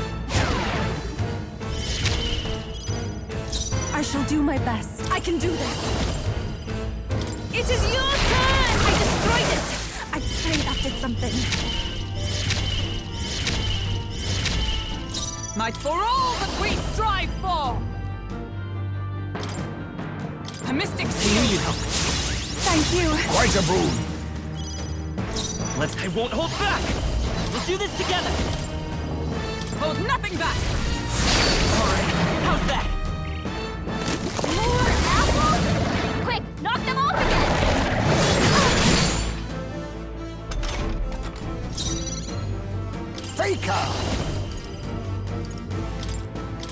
I shall do my best. I can do this. It is your turn! I destroyed it! I prayed that did something. Might for all that we strive for! A mystic I knew shield! you'd help. Thank you. Quite a boon. I won't hold back! We'll do this together! Hold nothing back! Alright, how's that? More apples? Quick, knock them off again! Faker!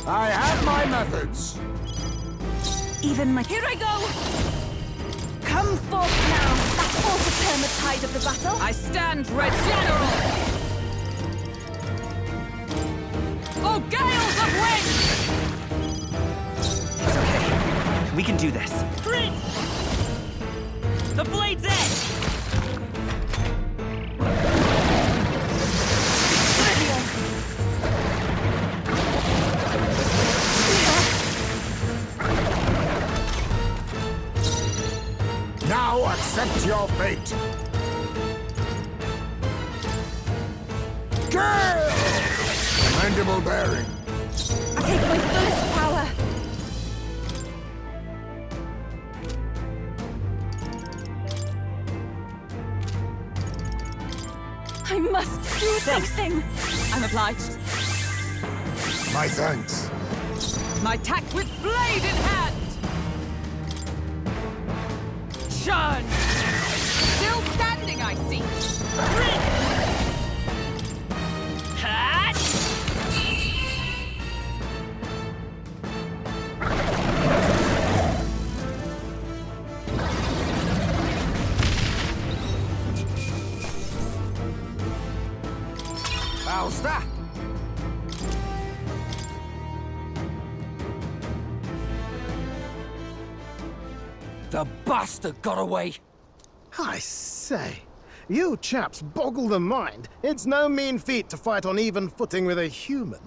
I have my methods. Even my... Here I go! Come forth now. That ought to turn the tide of the battle. I stand ready, General! Oh, gales of wind! It's okay. We can do this. Prince! The blade's edge! Now accept your fate. Gale! Mandible bearing. I take my fullest power. I must do something. I'm obliged. My thanks. My tack with blade in hand! Churn! Still standing, I see. Hat! How's that? The bastard got away! I say, you chaps boggle the mind. It's no mean feat to fight on even footing with a human.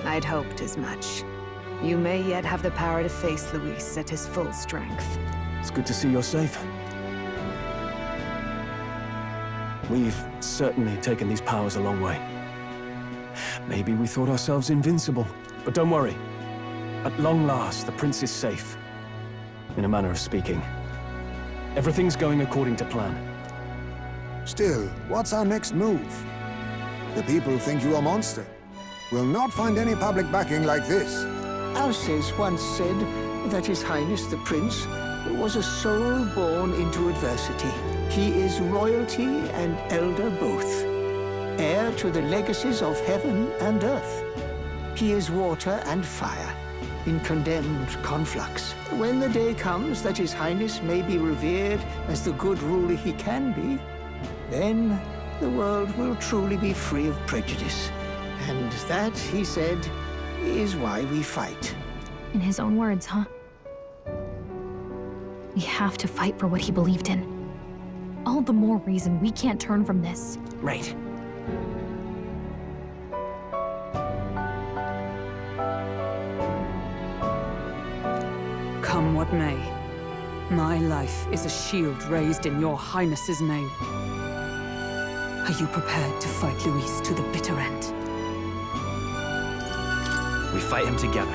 I'd hoped as much. You may yet have the power to face Luis at his full strength. It's good to see you're safe. We've certainly taken these powers a long way. Maybe we thought ourselves invincible, but don't worry. At long last, the prince is safe. In a manner of speaking. Everything's going according to plan. Still, what's our next move? The people think you a monster. We'll not find any public backing like this. Alces once said that His Highness the Prince was a soul born into adversity. He is royalty and elder both, heir to the legacies of heaven and earth. He is water and fire, in condemned conflux. When the day comes that His Highness may be revered as the good ruler he can be, then the world will truly be free of prejudice. And that, he said, is why we fight. In his own words, huh? We have to fight for what he believed in. All the more reason we can't turn from this. Right. Come what may, my life is a shield raised in your Highness's name. Are you prepared to fight Luis to the bitter end? We fight him together.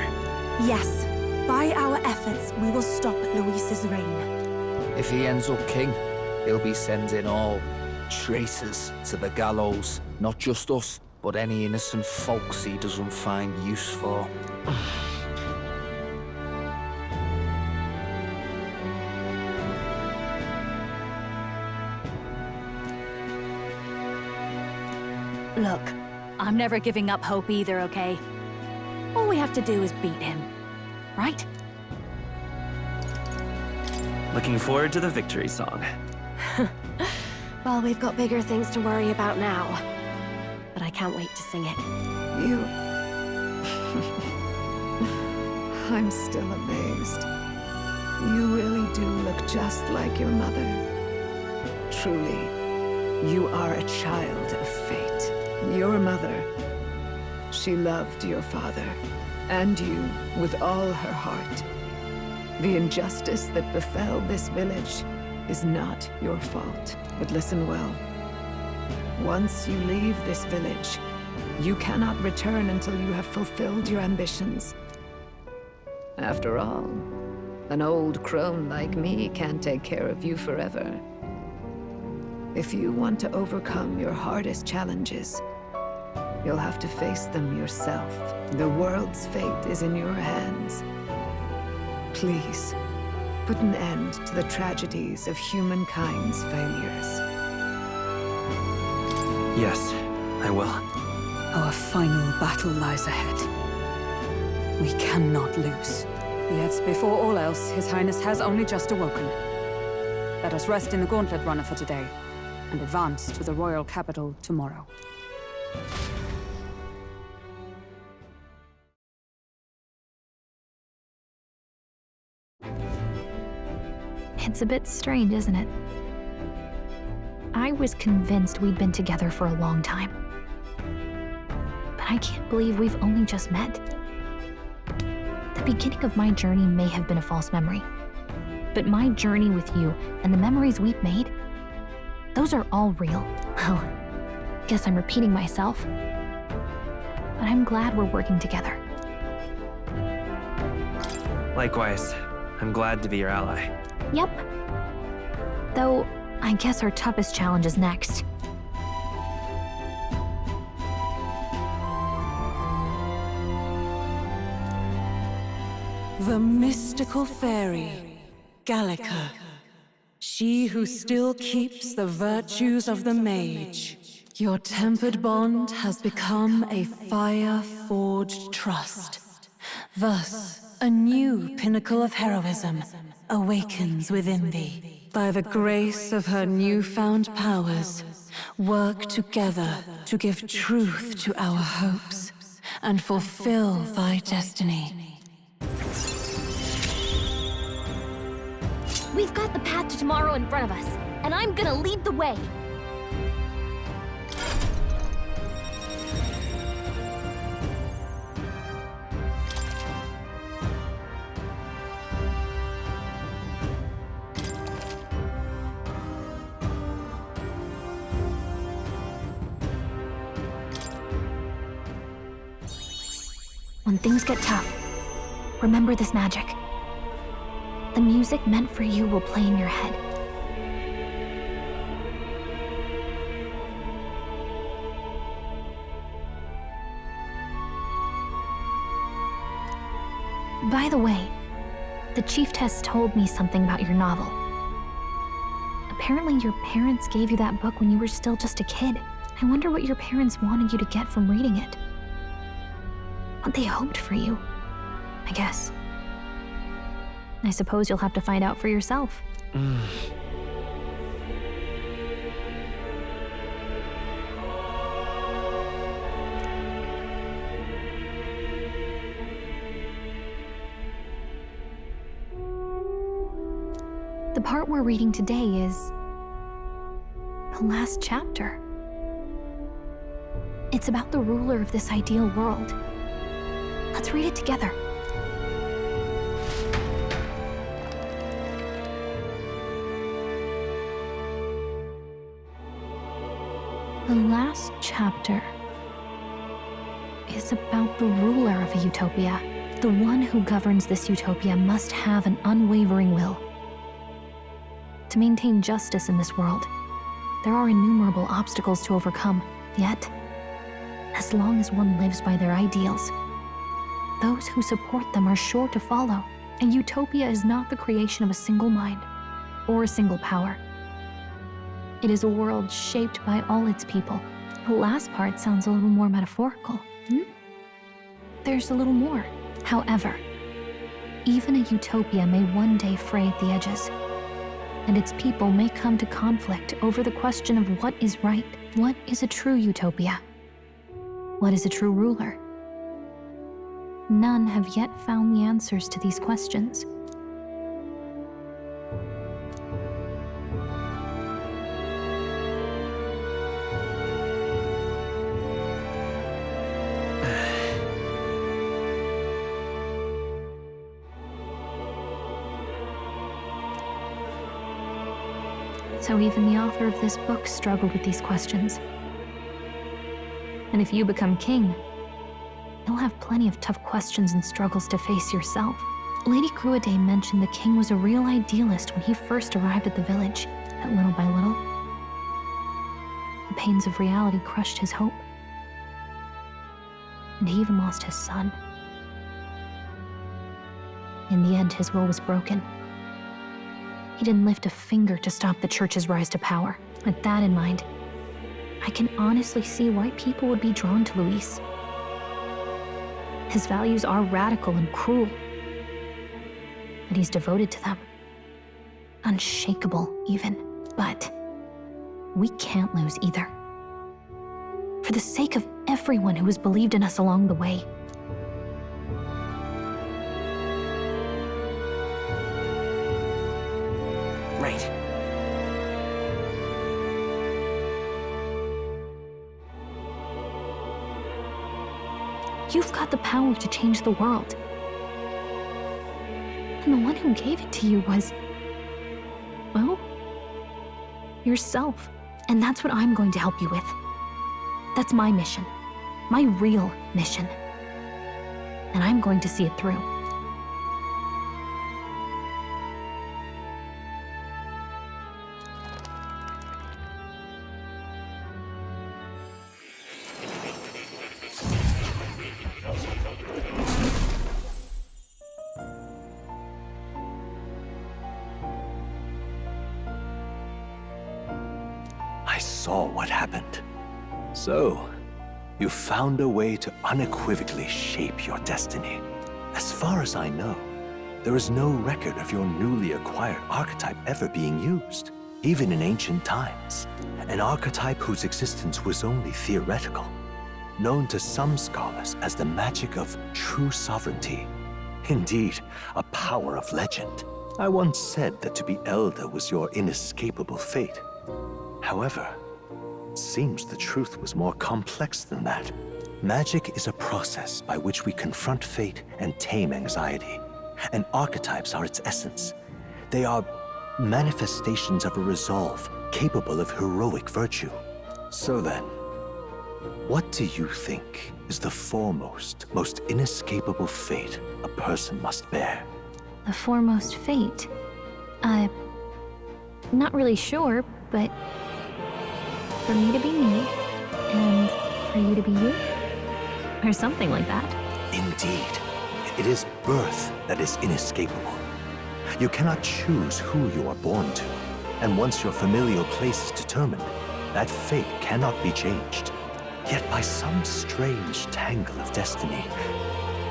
Yes. By our efforts, we will stop Luis's reign. If he ends up king, he'll be sending all traitors to the gallows. Not just us, but any innocent folks he doesn't find use for. Look, I'm never giving up hope either, okay? All we have to do is beat him, right? Looking forward to the victory song. Well, we've got bigger things to worry about now. But I can't wait to sing it. You... I'm still amazed. You really do look just like your mother. Truly, you are a child of fate. Your mother, she loved your father, and you with all her heart. The injustice that befell this village is not your fault. But listen well. Once you leave this village, you cannot return until you have fulfilled your ambitions. After all, an old crone like me can't take care of you forever. If you want to overcome your hardest challenges, you'll have to face them yourself. The world's fate is in your hands. Please, put an end to the tragedies of humankind's failures. Yes, I will. Our final battle lies ahead. We cannot lose. Yet, before all else, His Highness has only just awoken. Let us rest in the Gauntlet Runner for today, and advance to the royal capital tomorrow. It's a bit strange, isn't it? I was convinced we'd been together for a long time. But I can't believe we've only just met. The beginning of my journey may have been a false memory. But my journey with you and the memories we've made, those are all real. Well, guess I'm repeating myself. But I'm glad we're working together. Likewise, I'm glad to be your ally. Yep. Though, I guess our toughest challenge is next. The mystical fairy, Gallica. She who still keeps the virtues of the mage. Your tempered bond has become a fire-forged trust. Thus, a new pinnacle of heroism awakens within thee. By the grace of her newfound powers, work together to give truth to our hopes and fulfill thy destiny. We've got the path to tomorrow in front of us, and I'm gonna lead the way. When things get tough, remember this magic. The music meant for you will play in your head. By the way, the chiefess told me something about your novel. Apparently your parents gave you that book when you were still just a kid. I wonder what your parents wanted you to get from reading it. What they hoped for you, I guess. I suppose you'll have to find out for yourself. The part we're reading today is the last chapter. It's about the ruler of this ideal world. Let's read it together. The last chapter is about the ruler of a utopia. The one who governs this utopia must have an unwavering will. To maintain justice in this world, there are innumerable obstacles to overcome. Yet, as long as one lives by their ideals, those who support them are sure to follow. A utopia is not the creation of a single mind or a single power. It is a world shaped by all its people. The last part sounds a little more metaphorical. There's a little more. However, even a utopia may one day fray at the edges, and its people may come to conflict over the question of what is right. What is a true utopia? What is a true ruler? None have yet found the answers to these questions. So even the author of this book struggled with these questions. And if you become king, you'll have plenty of tough questions and struggles to face yourself. Lady Cruaday mentioned the king was a real idealist when he first arrived at the village, but little by little, the pains of reality crushed his hope. And he even lost his son. In the end, his will was broken. He didn't lift a finger to stop the church's rise to power. With that in mind, I can honestly see why people would be drawn to Luis. His values are radical and cruel, but he's devoted to them. Unshakable, even. But we can't lose either. For the sake of everyone who has believed in us along the way. Right. You've got the power to change the world. And the one who gave it to you was, well, yourself. And that's what I'm going to help you with. That's my mission. My real mission. And I'm going to see it through. I saw what happened. So, you found a way to unequivocally shape your destiny. As far as I know, there is no record of your newly acquired archetype ever being used, even in ancient times. An archetype whose existence was only theoretical, known to some scholars as the magic of true sovereignty. Indeed, a power of legend. I once said that to be Elder was your inescapable fate. However, it seems the truth was more complex than that. Magic is a process by which we confront fate and tame anxiety. And archetypes are its essence. They are manifestations of a resolve capable of heroic virtue. So then, What do you think is the foremost, most inescapable fate a person must bear? The foremost fate? Not really sure, but for me to be me, and for you to be you? Or something like that. Indeed. It is birth that is inescapable. You cannot choose who you are born to, and once your familial place is determined, that fate cannot be changed. Yet by some strange tangle of destiny,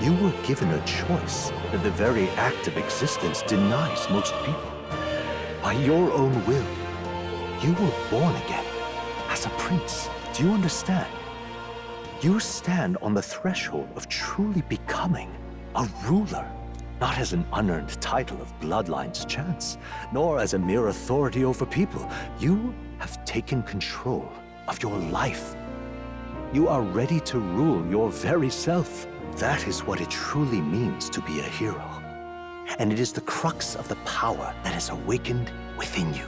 you were given a choice that the very act of existence denies most people. By your own will, you were born again as a prince. Do you understand? You stand on the threshold of truly becoming a ruler, not as an unearned title of bloodline's chance, nor as a mere authority over people. You have taken control of your life. You are ready to rule your very self. That is what it truly means to be a hero. And it is the crux of the power that is awakened within you.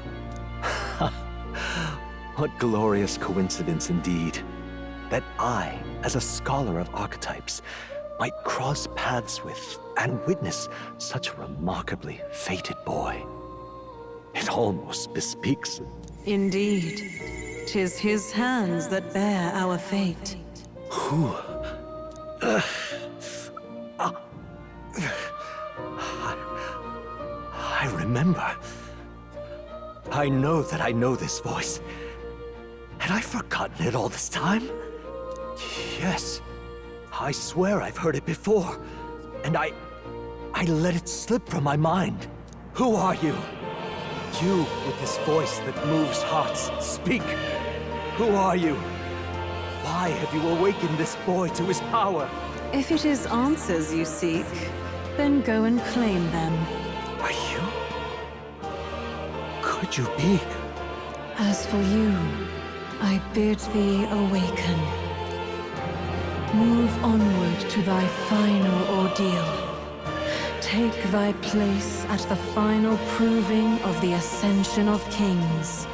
What glorious coincidence indeed, that I, as a scholar of archetypes, might cross paths with and witness such a remarkably fated boy. It almost bespeaks. Indeed. 'Tis his hands that bear our fate. Who? I remember. I know that I know this voice. Had I forgotten it all this time? Yes. I swear I've heard it before. And I let it slip from my mind. Who are you? You with this voice that moves hearts. Speak. Who are you? Why have you awakened this boy to his power? If it is answers you seek, then go and claim them. Are you? Could you be? As for you, I bid thee awaken. Move onward to thy final ordeal. Take thy place at the final proving of the Ascension of Kings.